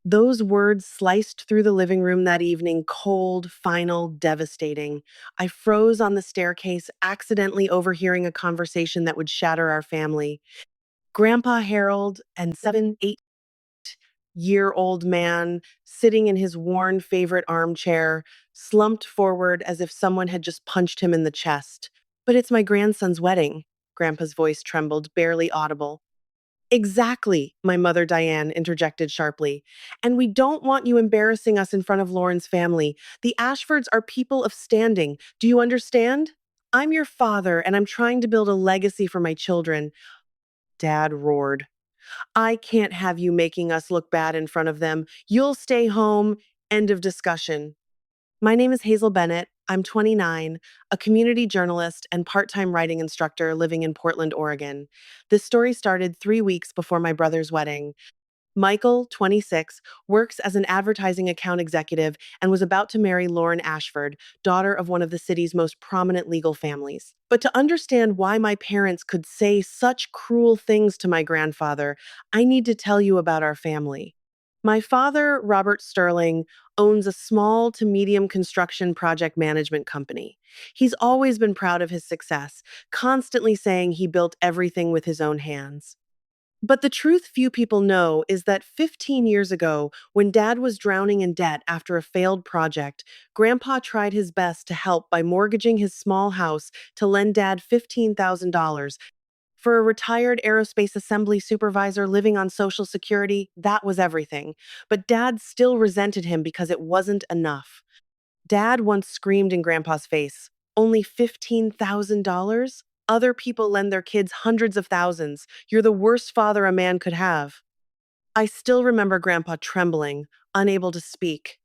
Those words sliced through the living room that evening, cold, final, devastating. I froze on the staircase, accidentally overhearing a conversation that would shatter our family. Grandpa Harold and 7, 8-year-old man sitting in his worn favorite armchair, slumped forward as if someone had just punched him in the chest. But it's my grandson's wedding. Grandpa's voice trembled, barely audible. Exactly, my mother Diane interjected sharply. And we don't want you embarrassing us in front of Lauren's family. The Ashfords are people of standing. Do you understand? I'm your father, and I'm trying to build a legacy for my children. Dad roared. I can't have you making us look bad in front of them. You'll stay home. End of discussion. My name is Hazel Bennett. I'm 29, a community journalist and part time writing instructor living in Portland, Oregon. This story started 3 weeks before my brother's wedding. Michael, 26, works as an advertising account executive and was about to marry Lauren Ashford, daughter of one of the city's most prominent legal families. But to understand why my parents could say such cruel things to my grandfather, I need to tell you about our family. My father, Robert Sterling, owns a small to medium construction project management company. He's always been proud of his success, constantly saying he built everything with his own hands. But the truth few people know is that 15 years ago, when Dad was drowning in debt after a failed project, Grandpa tried his best to help by mortgaging his small house to lend Dad $15,000. For a retired aerospace assembly supervisor living on Social Security, that was everything. But Dad still resented him because it wasn't enough. Dad once screamed in Grandpa's face, "Only $15,000? Other people lend their kids hundreds of thousands. You're the worst father a man could have." I still remember Grandpa trembling, unable to speak.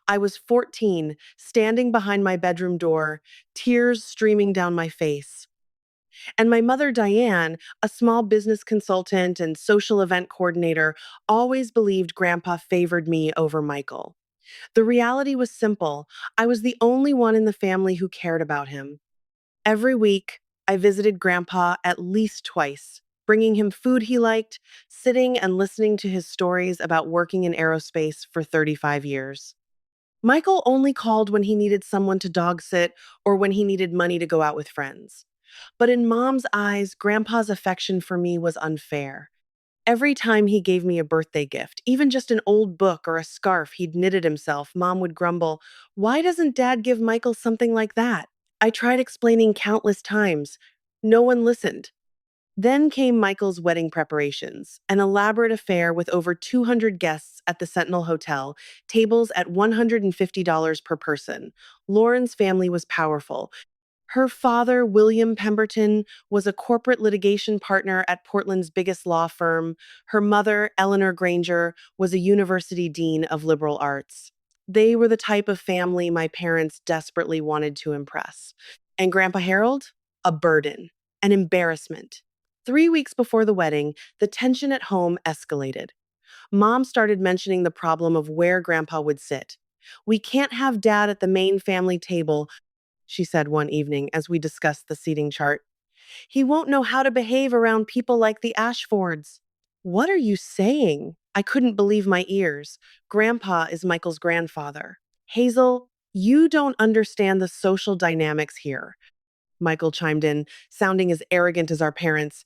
I was 14, standing behind my bedroom door, tears streaming down my face. And my mother, Diane, a small business consultant and social event coordinator, always believed Grandpa favored me over Michael. The reality was simple. I was the only one in the family who cared about him. Every week, I visited Grandpa at least twice, bringing him food he liked, sitting and listening to his stories about working in aerospace for 35 years. Michael only called when he needed someone to dog sit or when he needed money to go out with friends. But in Mom's eyes, Grandpa's affection for me was unfair. Every time he gave me a birthday gift, even just an old book or a scarf he'd knitted himself, Mom would grumble, "Why doesn't Dad give Michael something like that?" I tried explaining countless times. No one listened. Then came Michael's wedding preparations, an elaborate affair with over 200 guests at the Sentinel Hotel, tables at $150 per person. Lauren's family was powerful. Her father, William Pemberton, was a corporate litigation partner at Portland's biggest law firm. Her mother, Eleanor Granger, was a university dean of liberal arts. They were the type of family my parents desperately wanted to impress. And Grandpa Harold? A burden, an embarrassment. 3 weeks before the wedding, the tension at home escalated. Mom started mentioning the problem of where Grandpa would sit. "We can't have Dad at the main family table," she said one evening as we discussed the seating chart. "He won't know how to behave around people like the Ashfords." What are you saying? I couldn't believe my ears. Grandpa is Michael's grandfather. Hazel, you don't understand the social dynamics here. Michael chimed in, sounding as arrogant as our parents.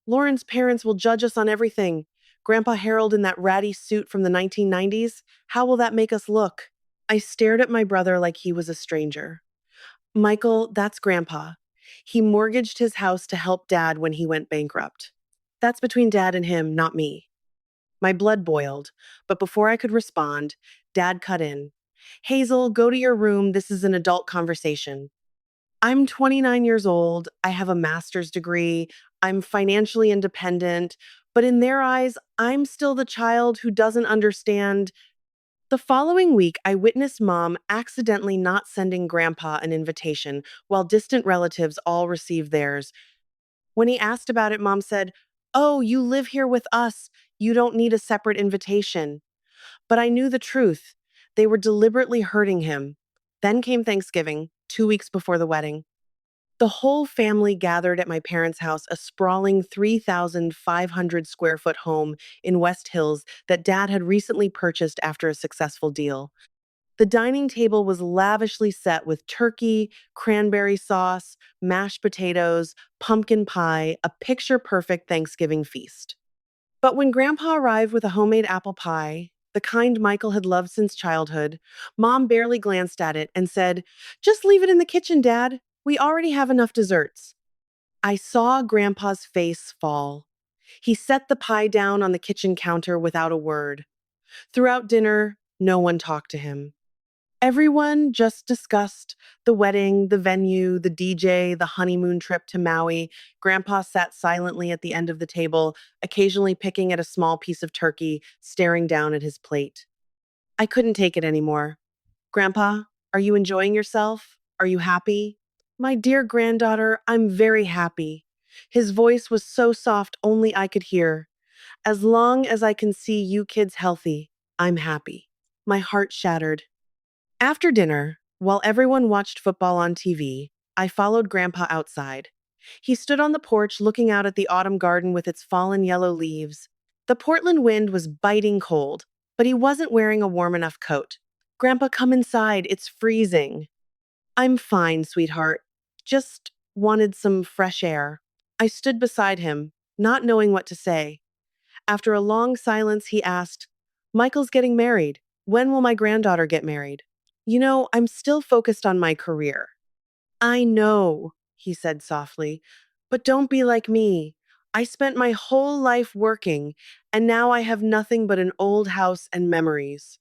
"Lauren's parents will judge us on everything. Grandpa Harold in that ratty suit from the 1990s? How will that make us look?" I stared at my brother like he was a stranger. "Michael, that's Grandpa. He mortgaged his house to help Dad when he went bankrupt. That's between Dad and him, not me." My blood boiled, but before I could respond, Dad cut in. "Hazel, go to your room. This is an adult conversation." I'm 29 years old. I have a master's degree. I'm financially independent. But in their eyes, I'm still the child who doesn't understand. The following week, I witnessed Mom accidentally not sending Grandpa an invitation while distant relatives all received theirs. When he asked about it, Mom said, "Oh, you live here with us. You don't need a separate invitation." But I knew the truth. They were deliberately hurting him. Then came Thanksgiving, 2 weeks before the wedding. The whole family gathered at my parents' house, a sprawling 3,500 square foot home in West Hills that Dad had recently purchased after a successful deal. The dining table was lavishly set with turkey, cranberry sauce, mashed potatoes, pumpkin pie, a picture perfect Thanksgiving feast. But when Grandpa arrived with a homemade apple pie, the kind Michael had loved since childhood, Mom barely glanced at it and said, "Just leave it in the kitchen, Dad. We already have enough desserts." I saw Grandpa's face fall. He set the pie down on the kitchen counter without a word. Throughout dinner, no one talked to him. Everyone just discussed the wedding, the venue, the DJ, the honeymoon trip to Maui. Grandpa sat silently at the end of the table, occasionally picking at a small piece of turkey, staring down at his plate. I couldn't take it anymore. "Grandpa, are you enjoying yourself? Are you happy?" "My dear granddaughter, I'm very happy." His voice was so soft only I could hear. "As long as I can see you kids healthy, I'm happy." My heart shattered. After dinner, while everyone watched football on TV, I followed Grandpa outside. He stood on the porch looking out at the autumn garden with its fallen yellow leaves. The Portland wind was biting cold, but he wasn't wearing a warm enough coat. "Grandpa, come inside. It's freezing." "I'm fine, sweetheart. Just wanted some fresh air." I stood beside him, not knowing what to say. After a long silence, he asked, "Michael's getting married. When will my granddaughter get married?" I'm still focused on my career." "I know," he said softly, "but don't be like me. I spent my whole life working, and now I have nothing but an old house and memories."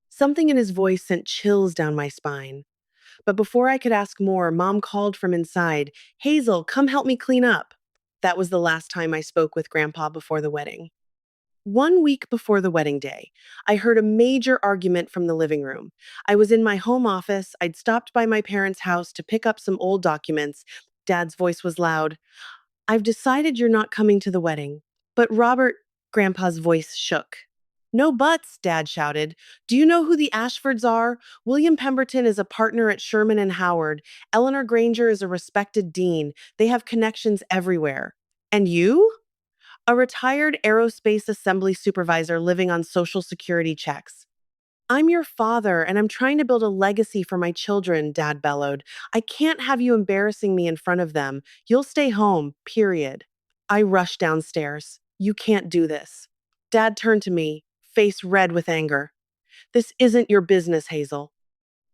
Something in his voice sent chills down my spine. But before I could ask more, Mom called from inside, "Hazel, come help me clean up." That was the last time I spoke with Grandpa before the wedding. 1 week before the wedding day, I heard a major argument from the living room. I was in my home office. I'd stopped by my parents' house to pick up some old documents. Dad's voice was loud. "I've decided you're not coming to the wedding." "But Robert," Grandpa's voice shook. "No buts," Dad shouted. "Do you know who the Ashfords are? William Pemberton is a partner at Sherman and Howard. Eleanor Granger is a respected dean. They have connections everywhere. And you?" "A retired aerospace assembly supervisor living on Social Security checks." "I'm your father, and I'm trying to build a legacy for my children," Dad bellowed. "I can't have you embarrassing me in front of them. You'll stay home, period." I rushed downstairs. "You can't do this." Dad turned to me, face red with anger. "This isn't your business, Hazel."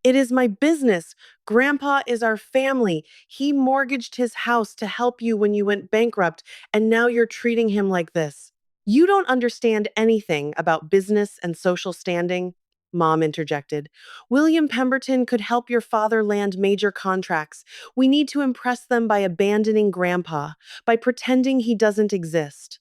"It is my business. Grandpa is our family. He mortgaged his house to help you when you went bankrupt, and now you're treating him like this. You don't understand anything about business and social standing," Mom interjected. "William Pemberton could help your father land major contracts. We need to impress them by abandoning Grandpa, by pretending he doesn't exist."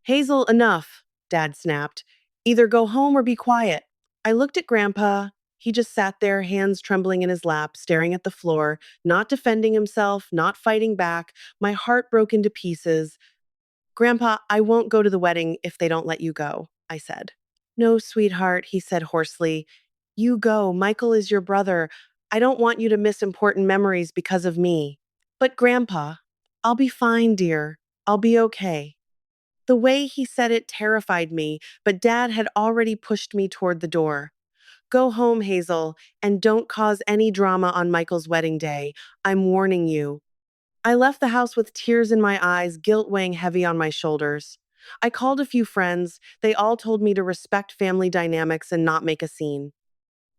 "Hazel, enough," Dad snapped. "Either go home or be quiet." I looked at Grandpa. He just sat there, hands trembling in his lap, staring at the floor, not defending himself, not fighting back. My heart broke into pieces. "Grandpa, I won't go to the wedding if they don't let you go," I said. "No, sweetheart," he said hoarsely. "You go. Michael is your brother. I don't want you to miss important memories because of me." "But Grandpa." "I'll be fine, dear. I'll be okay." The way he said it terrified me, but Dad had already pushed me toward the door. "Go home, Hazel, and don't cause any drama on Michael's wedding day. I'm warning you." I left the house with tears in my eyes, guilt weighing heavy on my shoulders. I called a few friends. They all told me to respect family dynamics and not make a scene.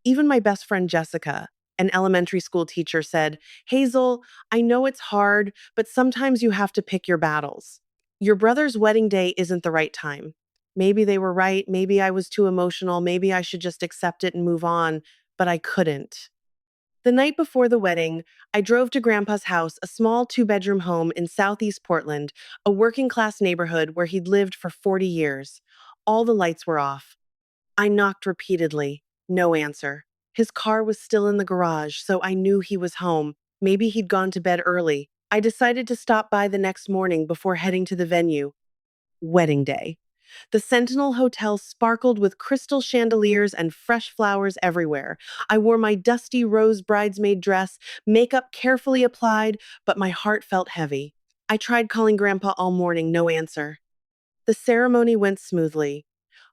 Even my best friend Jessica, an elementary school teacher, said, "Hazel, I know it's hard, but sometimes you have to pick your battles. Your brother's wedding day isn't the right time." Maybe they were right. Maybe I was too emotional. Maybe I should just accept it and move on, but I couldn't. The night before the wedding, I drove to Grandpa's house, a small two-bedroom home in southeast Portland, a working-class neighborhood where he'd lived for 40 years. All the lights were off. I knocked repeatedly. No answer. His car was still in the garage, so I knew he was home. Maybe he'd gone to bed early. I decided to stop by the next morning before heading to the venue. Wedding day. The Sentinel Hotel sparkled with crystal chandeliers and fresh flowers everywhere. I wore my dusty rose bridesmaid dress, makeup carefully applied, but my heart felt heavy. I tried calling Grandpa all morning, no answer. The ceremony went smoothly.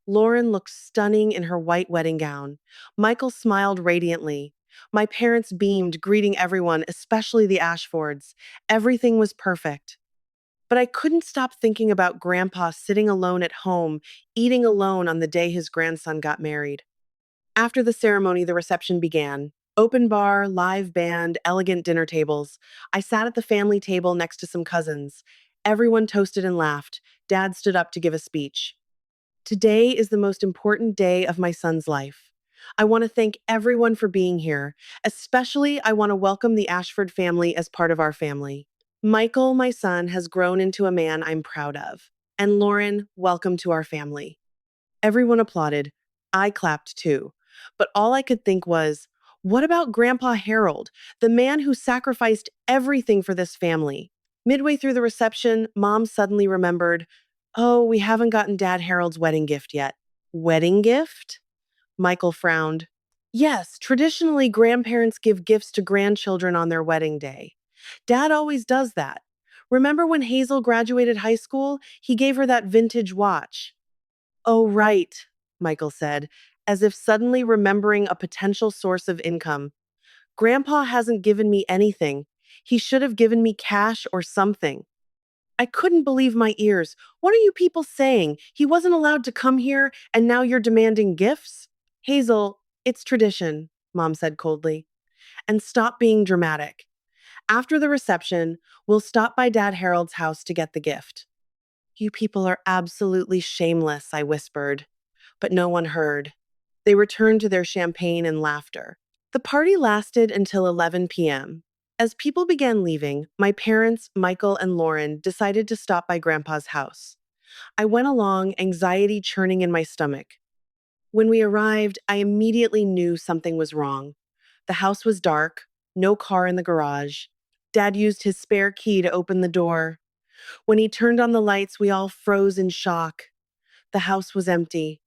Lauren looked stunning in her white wedding gown. Michael smiled radiantly. My parents beamed, greeting everyone, especially the Ashfords. Everything was perfect. But I couldn't stop thinking about Grandpa sitting alone at home, eating alone on the day his grandson got married. After the ceremony, the reception began. Open bar, live band, elegant dinner tables. I sat at the family table next to some cousins. Everyone toasted and laughed. Dad stood up to give a speech. Today is the most important day of my son's life. I want to thank everyone for being here. Especially, I want to welcome the Ashford family as part of our family. Michael, my son, has grown into a man I'm proud of. And Lauren, welcome to our family. Everyone applauded. I clapped too. But all I could think was, what about Grandpa Harold, the man who sacrificed everything for this family? Midway through the reception, Mom suddenly remembered, oh, we haven't gotten Dad Harold's wedding gift yet. Wedding gift? Michael frowned. Yes, traditionally, grandparents give gifts to grandchildren on their wedding day. Dad always does that. Remember when Hazel graduated high school? He gave her that vintage watch. Oh, right, Michael said, as if suddenly remembering a potential source of income. Grandpa hasn't given me anything. He should have given me cash or something. I couldn't believe my ears. What are you people saying? He wasn't allowed to come here, and now you're demanding gifts? Hazel, it's tradition, Mom said coldly. And stop being dramatic. After the reception, we'll stop by Dad Harold's house to get the gift. You people are absolutely shameless, I whispered. But no one heard. They returned to their champagne and laughter. The party lasted until 11 p.m. As people began leaving, my parents, Michael and Lauren, decided to stop by Grandpa's house. I went along, anxiety churning in my stomach. When we arrived, I immediately knew something was wrong. The house was dark, no car in the garage. Dad used his spare key to open the door. When he turned on the lights, we all froze in shock. The house was empty.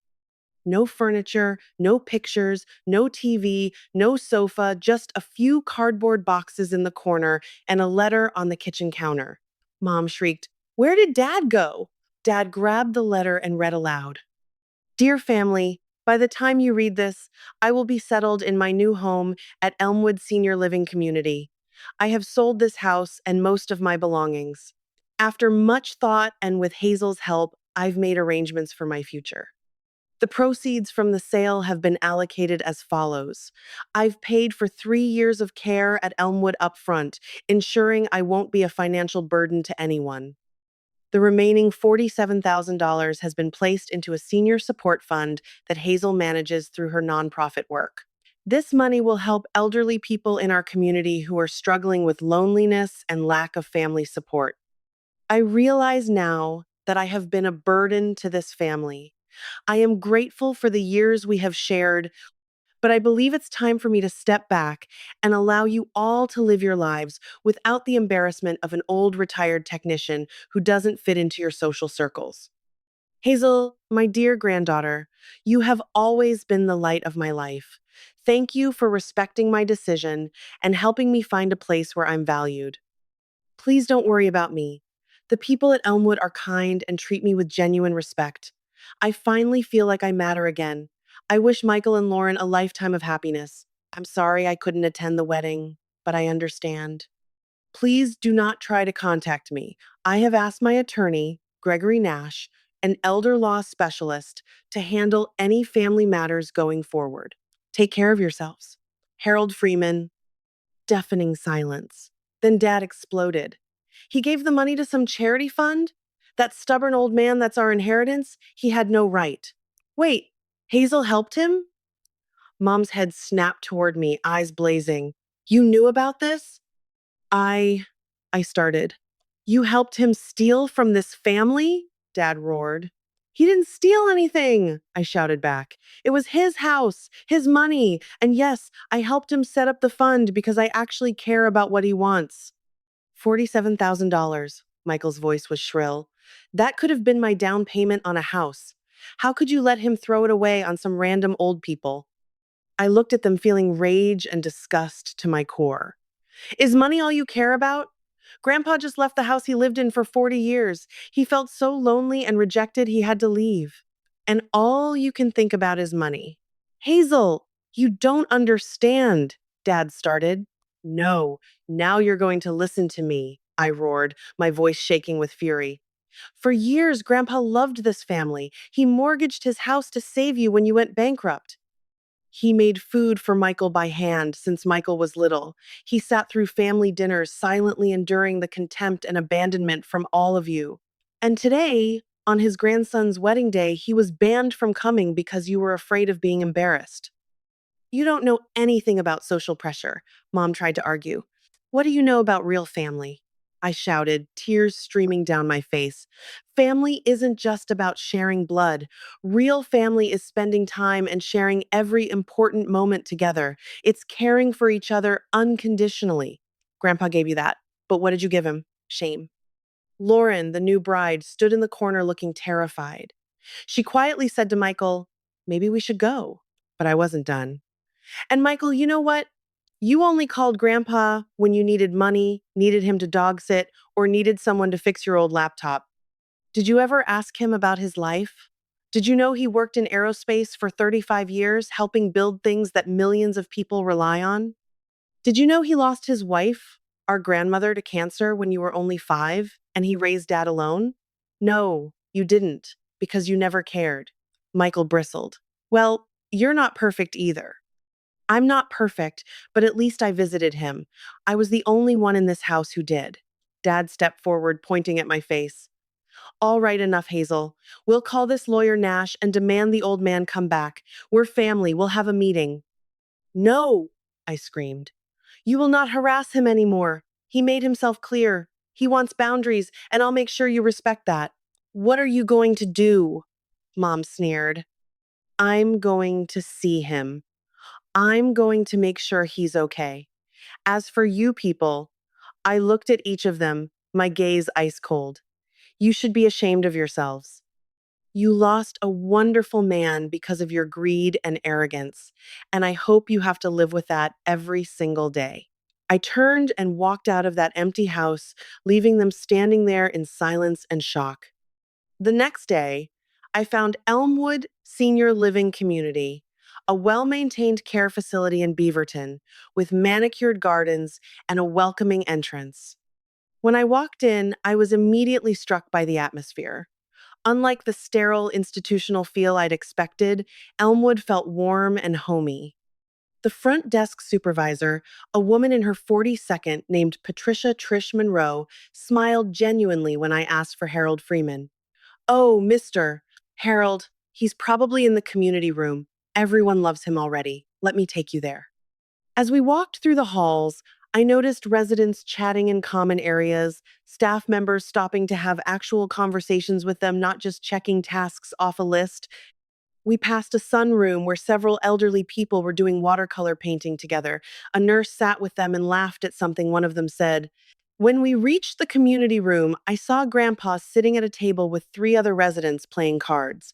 No furniture, no pictures, no TV, no sofa, just a few cardboard boxes in the corner and a letter on the kitchen counter. Mom shrieked, "Where did Dad go?" Dad grabbed the letter and read aloud. Dear family, by the time you read this, I will be settled in my new home at Elmwood Senior Living Community. I have sold this house and most of my belongings. After much thought and with Hazel's help, I've made arrangements for my future. The proceeds from the sale have been allocated as follows. I've paid for 3 years of care at Elmwood upfront, ensuring I won't be a financial burden to anyone. The remaining $47,000 has been placed into a senior support fund that Hazel manages through her nonprofit work. This money will help elderly people in our community who are struggling with loneliness and lack of family support. I realize now that I have been a burden to this family. I am grateful for the years we have shared, but I believe it's time for me to step back and allow you all to live your lives without the embarrassment of an old retired technician who doesn't fit into your social circles. Hazel, my dear granddaughter, you have always been the light of my life. Thank you for respecting my decision and helping me find a place where I'm valued. Please don't worry about me. The people at Elmwood are kind and treat me with genuine respect. I finally feel like I matter again. I wish Michael and Lauren a lifetime of happiness. I'm sorry I couldn't attend the wedding, but I understand. Please do not try to contact me. I have asked my attorney, Gregory Nash, an elder law specialist, to handle any family matters going forward. Take care of yourselves. Harold Freeman. Deafening silence. Then Dad exploded. He gave the money to some charity fund? That stubborn old man that's our inheritance? He had no right. Wait, Hazel helped him? Mom's head snapped toward me, eyes blazing. You knew about this? I I started. You helped him steal from this family? Dad roared. He didn't steal anything, I shouted back. It was his house, his money, and yes, I helped him set up the fund because I actually care about what he wants. $47,000, Michael's voice was shrill. That could have been my down payment on a house. How could you let him throw it away on some random old people? I looked at them feeling rage and disgust to my core. Is money all you care about? Grandpa just left the house he lived in for 40 years. He felt so lonely and rejected he had to leave. And all you can think about is money. Hazel, you don't understand, Dad started. No, now you're going to listen to me, I roared, my voice shaking with fury. For years, Grandpa loved this family. He mortgaged his house to save you when you went bankrupt. He made food for Michael by hand since Michael was little. He sat through family dinners silently enduring the contempt and abandonment from all of you. And today, on his grandson's wedding day, he was banned from coming because you were afraid of being embarrassed. You don't know anything about social pressure, Mom tried to argue. What do you know about real family? I shouted, tears streaming down my face. Family isn't just about sharing blood. Real family is spending time and sharing every important moment together. It's caring for each other unconditionally. Grandpa gave you that, but what did you give him? Shame. Lauren, the new bride, stood in the corner looking terrified. She quietly said to Michael, "Maybe we should go." But I wasn't done. And Michael, you know what? You only called Grandpa when you needed money, needed him to dog sit, or needed someone to fix your old laptop. Did you ever ask him about his life? Did you know he worked in aerospace for 35 years, helping build things that millions of people rely on? Did you know he lost his wife, our grandmother, to cancer when you were only 5, and he raised Dad alone? No, you didn't, because you never cared. Michael bristled. Well, you're not perfect either. I'm not perfect, but at least I visited him. I was the only one in this house who did. Dad stepped forward, pointing at my face. All right, enough, Hazel. We'll call this lawyer Nash and demand the old man come back. We're family. We'll have a meeting. No, I screamed. You will not harass him anymore. He made himself clear. He wants boundaries, and I'll make sure you respect that. What are you going to do? Mom sneered. I'm going to see him. I'm going to make sure he's okay. As for you people, I looked at each of them, my gaze ice cold. You should be ashamed of yourselves. You lost a wonderful man because of your greed and arrogance, and I hope you have to live with that every single day. I turned and walked out of that empty house, leaving them standing there in silence and shock. The next day, I found Elmwood Senior Living Community, a well maintained care facility in Beaverton with manicured gardens and a welcoming entrance. When I walked in, I was immediately struck by the atmosphere. Unlike the sterile institutional feel I'd expected, Elmwood felt warm and homey. The front desk supervisor, a woman in her 42nd named Patricia Trish Monroe, smiled genuinely when I asked for Harold Freeman. Oh, Mr. Harold, he's probably in the community room. Everyone loves him already. Let me take you there. As we walked through the halls, I noticed residents chatting in common areas, staff members stopping to have actual conversations with them, not just checking tasks off a list. We passed a sunroom where several elderly people were doing watercolor painting together. A nurse sat with them and laughed at something one of them said. When we reached the community room, I saw Grandpa sitting at a table with 3 other residents playing cards.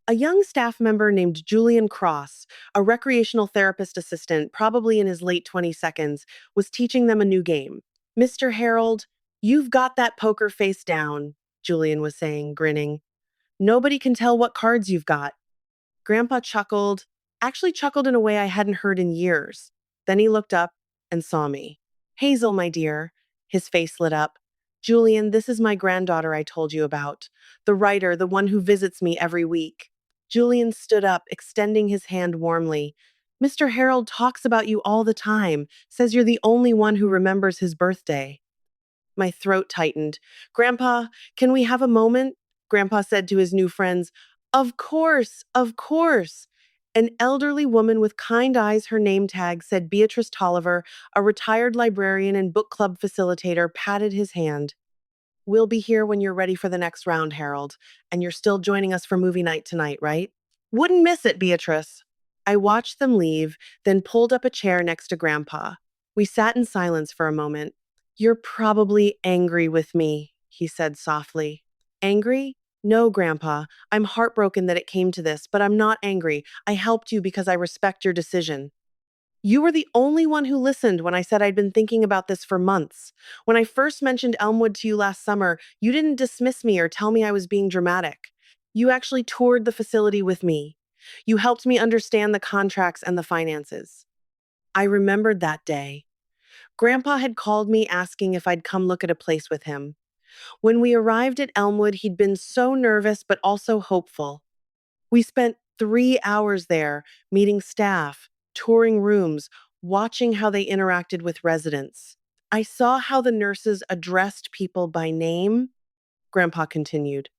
A young staff member named Julian Cross, a recreational therapist assistant, probably in his late 22nd, was teaching them a new game. Mr. Harold, you've got that poker face down, Julian was saying, grinning. Nobody can tell what cards you've got. Grandpa chuckled, actually chuckled in a way I hadn't heard in years. Then he looked up and saw me. Hazel, my dear. His face lit up. Julian, this is my granddaughter I told you about. The writer, the one who visits me every week. Julian stood up, extending his hand warmly. Mr. Harold talks about you all the time, says you're the only one who remembers his birthday. My throat tightened. Grandpa, can we have a moment? Grandpa said to his new friends. Of course, of course. An elderly woman with kind eyes, her name tag said Beatrice Tolliver, a retired librarian and book club facilitator, patted his hand. We'll be here when you're ready for the next round, Harold, and you're still joining us for movie night tonight, right? Wouldn't miss it, Beatrice. I watched them leave, then pulled up a chair next to Grandpa. We sat in silence for a moment. You're probably angry with me, he said softly. Angry? No, Grandpa. I'm heartbroken that it came to this, but I'm not angry. I helped you because I respect your decision. You were the only one who listened when I said I'd been thinking about this for months. When I first mentioned Elmwood to you last summer, you didn't dismiss me or tell me I was being dramatic. You actually toured the facility with me. You helped me understand the contracts and the finances. I remembered that day. Grandpa had called me asking if I'd come look at a place with him. When we arrived at Elmwood, he'd been so nervous but also hopeful. We spent 3 hours there, meeting staff, touring rooms, watching how they interacted with residents. I saw how the nurses addressed people by name, Grandpa continued.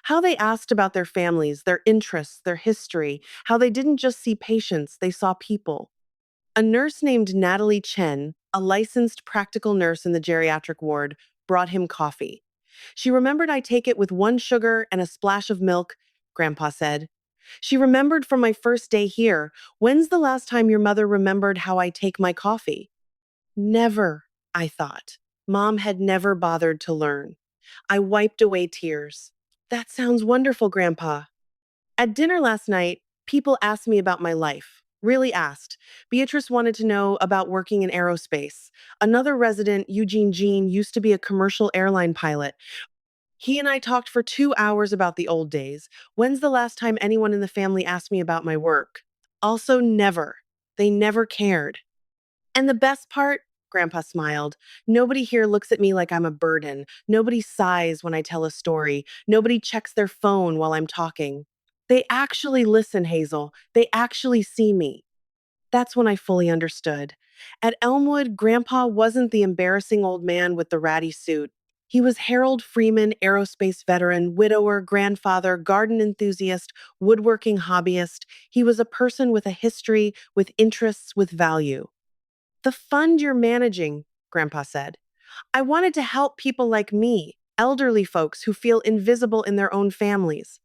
How they asked about their families, their interests, their history, how they didn't just see patients, they saw people. A nurse named Natalie Chen, a licensed practical nurse in the geriatric ward, brought him coffee. She remembered I take it with 1 sugar and a splash of milk, Grandpa said. She remembered from my first day here. When's the last time your mother remembered how I take my coffee? Never, I thought. Mom had never bothered to learn. I wiped away tears. That sounds wonderful, Grandpa. At dinner last night, people asked me about my life. Really asked. Beatrice wanted to know about working in aerospace. Another resident, Eugene Jean, used to be a commercial airline pilot. He and I talked for 2 hours about the old days. When's the last time anyone in the family asked me about my work? Also, never. They never cared. And the best part? Grandpa smiled. Nobody here looks at me like I'm a burden. Nobody sighs when I tell a story. Nobody checks their phone while I'm talking. They actually listen, Hazel. They actually see me. That's when I fully understood. At Elmwood, Grandpa wasn't the embarrassing old man with the ratty suit. He was Harold Freeman, aerospace veteran, widower, grandfather, garden enthusiast, woodworking hobbyist. He was a person with a history, with interests, with value. The fund you're managing, Grandpa said. I wanted to help people like me, elderly folks who feel invisible in their own families.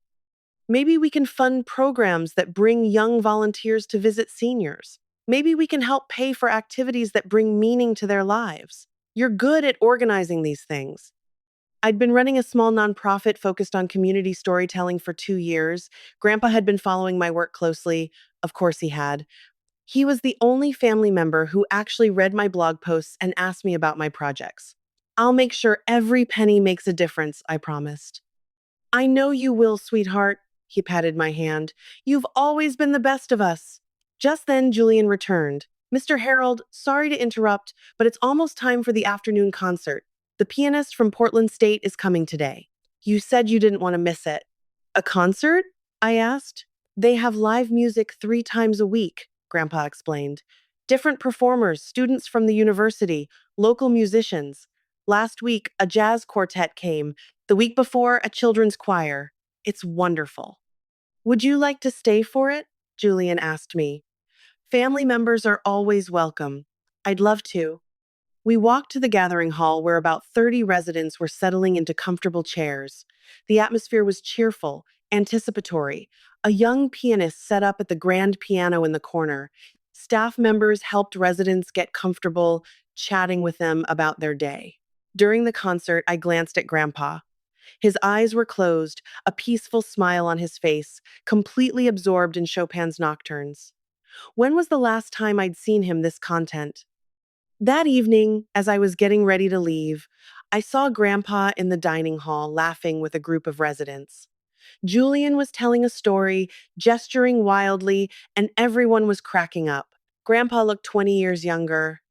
Maybe we can fund programs that bring young volunteers to visit seniors. Maybe we can help pay for activities that bring meaning to their lives. You're good at organizing these things. I'd been running a small nonprofit focused on community storytelling for 2 years. Grandpa had been following my work closely. Of course, he had. He was the only family member who actually read my blog posts and asked me about my projects. I'll make sure every penny makes a difference, I promised. I know you will, sweetheart. He patted my hand. You've always been the best of us. Just then, Julian returned. Mr. Harold, sorry to interrupt, but it's almost time for the afternoon concert. The pianist from Portland State is coming today. You said you didn't want to miss it. A concert? I asked. They have live music 3 times a week, Grandpa explained. Different performers, students from the university, local musicians. Last week, a jazz quartet came. The week before, a children's choir. It's wonderful. Would you like to stay for it? Julian asked me. Family members are always welcome. I'd love to. We walked to the gathering hall where about 30 residents were settling into comfortable chairs. The atmosphere was cheerful, anticipatory. A young pianist set up at the grand piano in the corner. Staff members helped residents get comfortable, chatting with them about their day. During the concert, I glanced at Grandpa. His eyes were closed, a peaceful smile on his face, completely absorbed in Chopin's nocturnes. When was the last time I'd seen him this content? That evening, as I was getting ready to leave, I saw Grandpa in the dining hall laughing with a group of residents. Julian was telling a story, gesturing wildly, and everyone was cracking up. Grandpa looked 20 years younger.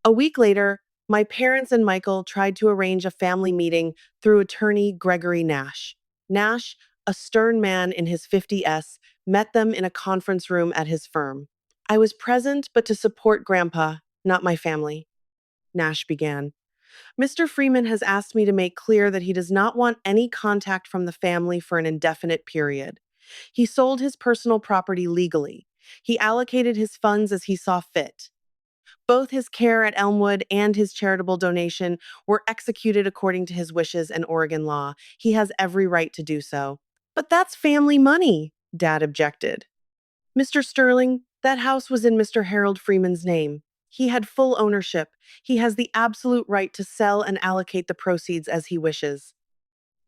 A week later, my parents and Michael tried to arrange a family meeting through attorney Gregory Nash. Nash, a stern man in his 50s, met them in a conference room at his firm. I was present, but to support Grandpa, not my family. Nash began. Mr. Freeman has asked me to make clear that he does not want any contact from the family for an indefinite period. He sold his personal property legally. He allocated his funds as he saw fit. Both his care at Elmwood and his charitable donation were executed according to his wishes and Oregon law. He has every right to do so. But that's family money, Dad objected. Mr. Sterling, that house was in Mr. Harold Freeman's name. He had full ownership. He has the absolute right to sell and allocate the proceeds as he wishes.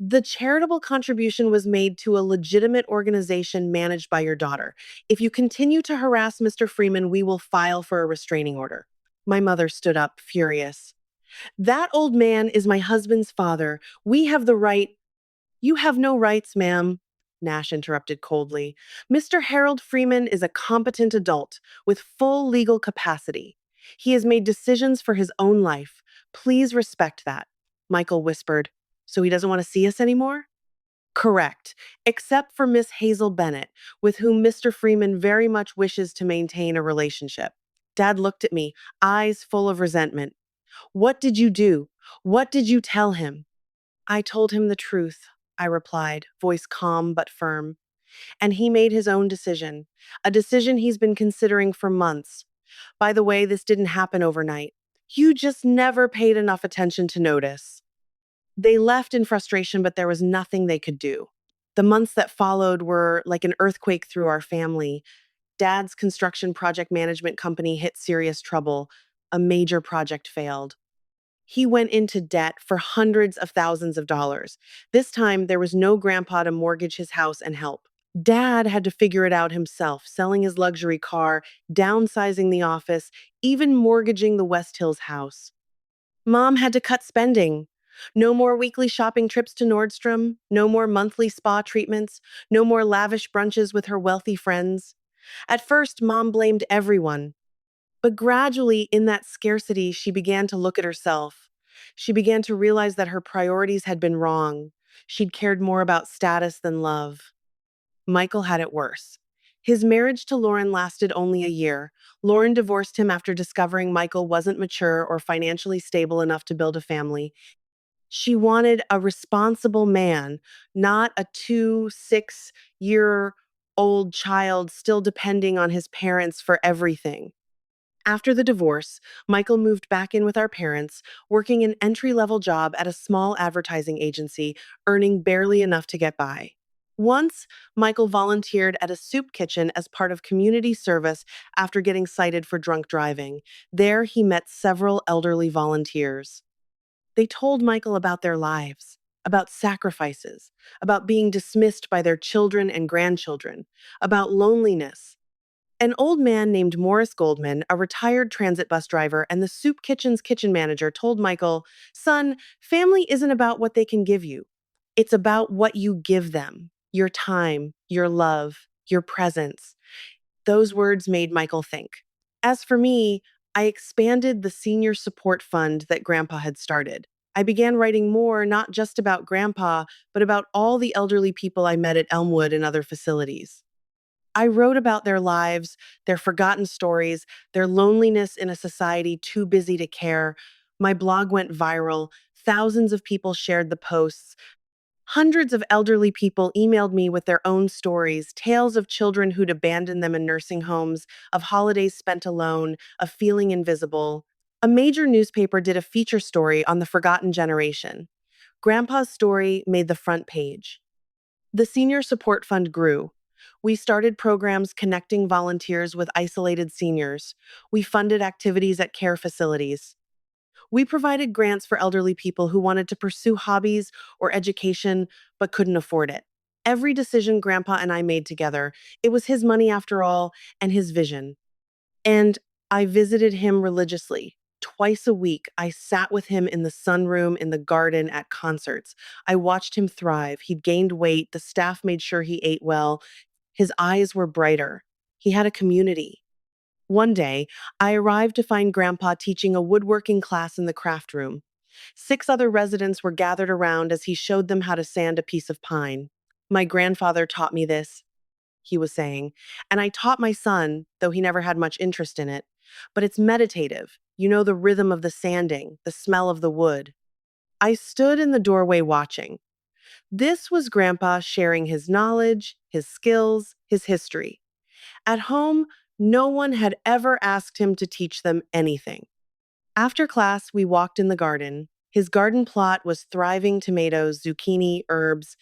The charitable contribution was made to a legitimate organization managed by your daughter. If you continue to harass Mr. Freeman, we will file for a restraining order. My mother stood up, furious. That old man is my husband's father. We have the right. You have no rights, ma'am, Nash interrupted coldly. Mr. Harold Freeman is a competent adult with full legal capacity. He has made decisions for his own life. Please respect that, Michael whispered. So he doesn't want to see us anymore? Correct, except for Miss Hazel Bennett, with whom Mr. Freeman very much wishes to maintain a relationship. Dad looked at me, eyes full of resentment. What did you do? What did you tell him? I told him the truth, I replied, voice calm but firm. And he made his own decision, a decision he's been considering for months. By the way, this didn't happen overnight. You just never paid enough attention to notice. They left in frustration, but there was nothing they could do. The months that followed were like an earthquake through our family. Dad's construction project management company hit serious trouble. A major project failed. He went into debt for hundreds of thousands of dollars. This time, there was no grandpa to mortgage his house and help. Dad had to figure it out himself, selling his luxury car, downsizing the office, even mortgaging the West Hills house. Mom had to cut spending. No more weekly shopping trips to Nordstrom, no more monthly spa treatments, no more lavish brunches with her wealthy friends. At first, Mom blamed everyone. But gradually, in that scarcity, she began to look at herself. She began to realize that her priorities had been wrong. She'd cared more about status than love. Michael had it worse. His marriage to Lauren lasted only a year. Lauren divorced him after discovering Michael wasn't mature or financially stable enough to build a family. She wanted a responsible man, not a 6-year old child still depending on his parents for everything. After the divorce, Michael moved back in with our parents, working an entry level job at a small advertising agency, earning barely enough to get by. Once, Michael volunteered at a soup kitchen as part of community service after getting cited for drunk driving. There, he met several elderly volunteers. They told Michael about their lives, about sacrifices, about being dismissed by their children and grandchildren, about loneliness. An old man named Morris Goldman, a retired transit bus driver and the soup kitchen's kitchen manager, told Michael, Son, family isn't about what they can give you. It's about what you give them, your time, your love, your presence. Those words made Michael think. As for me, I expanded the senior support fund that Grandpa had started. I began writing more, not just about Grandpa, but about all the elderly people I met at Elmwood and other facilities. I wrote about their lives, their forgotten stories, their loneliness in a society too busy to care. My blog went viral. Thousands of people shared the posts. Hundreds of elderly people emailed me with their own stories, tales of children who'd abandoned them in nursing homes, of holidays spent alone, of feeling invisible. A major newspaper did a feature story on the forgotten generation. Grandpa's story made the front page. The Senior Support Fund grew. We started programs connecting volunteers with isolated seniors. We funded activities at care facilities. We provided grants for elderly people who wanted to pursue hobbies or education but couldn't afford it. Every decision Grandpa and I made together, it was his money after all, and his vision. And I visited him religiously. Twice a week, I sat with him in the sunroom, in the garden, at concerts. I watched him thrive. He'd gained weight. The staff made sure he ate well. His eyes were brighter. He had a community. One day, I arrived to find Grandpa teaching a woodworking class in the craft room. 6 other residents were gathered around as he showed them how to sand a piece of pine. My grandfather taught me this, he was saying, and I taught my son, though he never had much interest in it. But it's meditative. You know, the rhythm of the sanding, the smell of the wood. I stood in the doorway watching. This was Grandpa sharing his knowledge, his skills, his history. At home, no one had ever asked him to teach them anything. After class, we walked in the garden. His garden plot was thriving tomatoes, zucchini, herbs.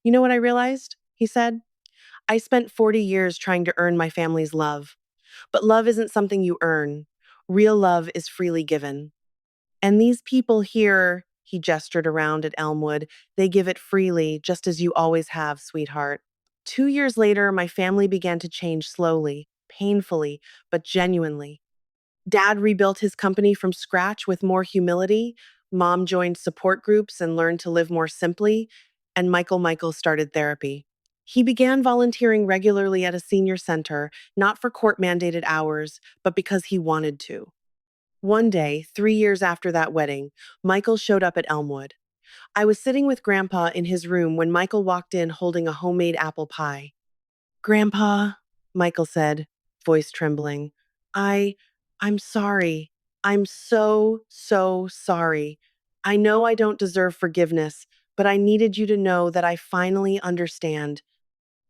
You know what I realized? He said. I spent 40 years trying to earn my family's love. But love isn't something you earn. Real love is freely given. And these people here, He gestured around at Elmwood. They give it freely, just as you always have, sweetheart. 2 years later, my family began to change slowly, painfully, but genuinely. Dad rebuilt his company from scratch with more humility. Mom joined support groups and learned to live more simply. And Michael started therapy. He began volunteering regularly at a senior center, not for court mandated hours, but because he wanted to. One day, 3 years after that wedding, Michael showed up at Elmwood. I was sitting with Grandpa in his room when Michael walked in holding a homemade apple pie. Grandpa, Michael said, voice trembling, I, I'm sorry. I'm so sorry. I know I don't deserve forgiveness, but I needed you to know that I finally understand.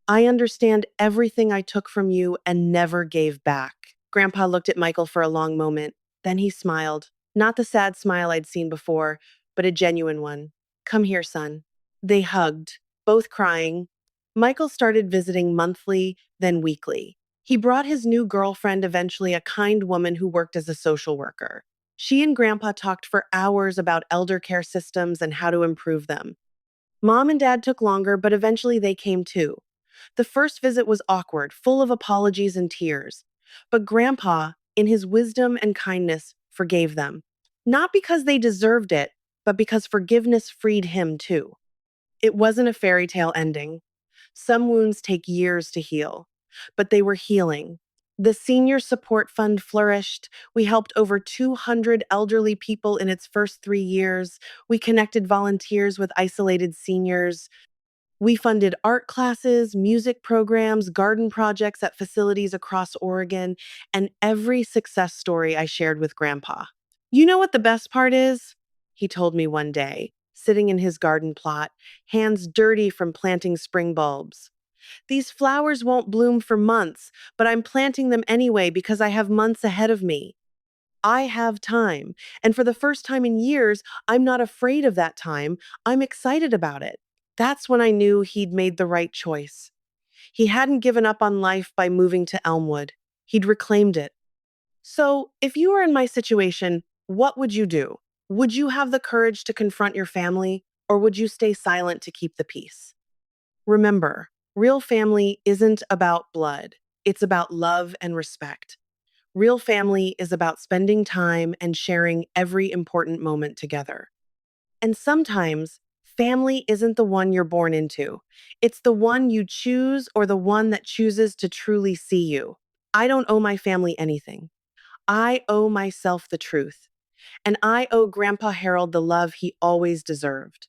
I understand everything I took from you and never gave back. Grandpa looked at Michael for a long moment. Then he smiled. Not the sad smile I'd seen before, but a genuine one. Come here, son. They hugged, both crying. Michael started visiting monthly, then weekly. He brought his new girlfriend, eventually a kind woman who worked as a social worker. She and Grandpa talked for hours about elder care systems and how to improve them. Mom and Dad took longer, but eventually they came too. The first visit was awkward, full of apologies and tears. But Grandpa, in his wisdom and kindness, forgave them. Not because they deserved it, but because forgiveness freed him too. It wasn't a fairy tale ending. Some wounds take years to heal, but they were healing. The Senior Support Fund flourished. We helped over 200 elderly people in its first 3 years. We connected volunteers with isolated seniors. We funded art classes, music programs, garden projects at facilities across Oregon, and every success story I shared with Grandpa. You know what the best part is? He told me one day, sitting in his garden plot, hands dirty from planting spring bulbs. These flowers won't bloom for months, but I'm planting them anyway because I have months ahead of me. I have time. And for the first time in years, I'm not afraid of that time. I'm excited about it. That's when I knew he'd made the right choice. He hadn't given up on life by moving to Elmwood. He'd reclaimed it. So, if you were in my situation, what would you do? Would you have the courage to confront your family, or would you stay silent to keep the peace? Remember, real family isn't about blood, it's about love and respect. Real family is about spending time and sharing every important moment together. And sometimes, family isn't the one you're born into. It's the one you choose or the one that chooses to truly see you. I don't owe my family anything. I owe myself the truth. And I owe Grandpa Harold the love he always deserved.